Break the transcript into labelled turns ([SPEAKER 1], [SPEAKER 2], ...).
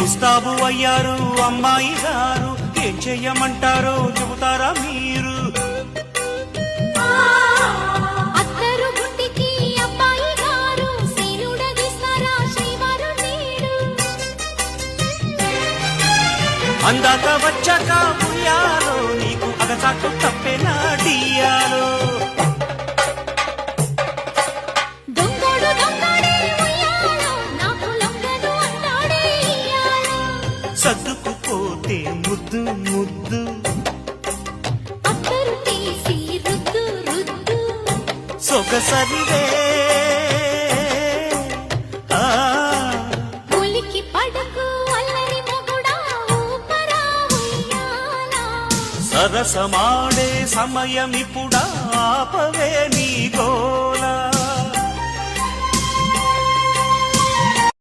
[SPEAKER 1] ముస్తాబు అయ్యారు అమ్మాయి గారు, ఏం చెయ్యమంటారో చెబుతారా మీరు? అందాక వచ్చాక ఉయ్యాలో నీకు అగచాటు తప్పేనా డియాలో? సర్దుకుపోతే ముద్దు ముద్దు సొగసరివే సరసమాడే సమయమిపుడా ఆపవే నీ గోల.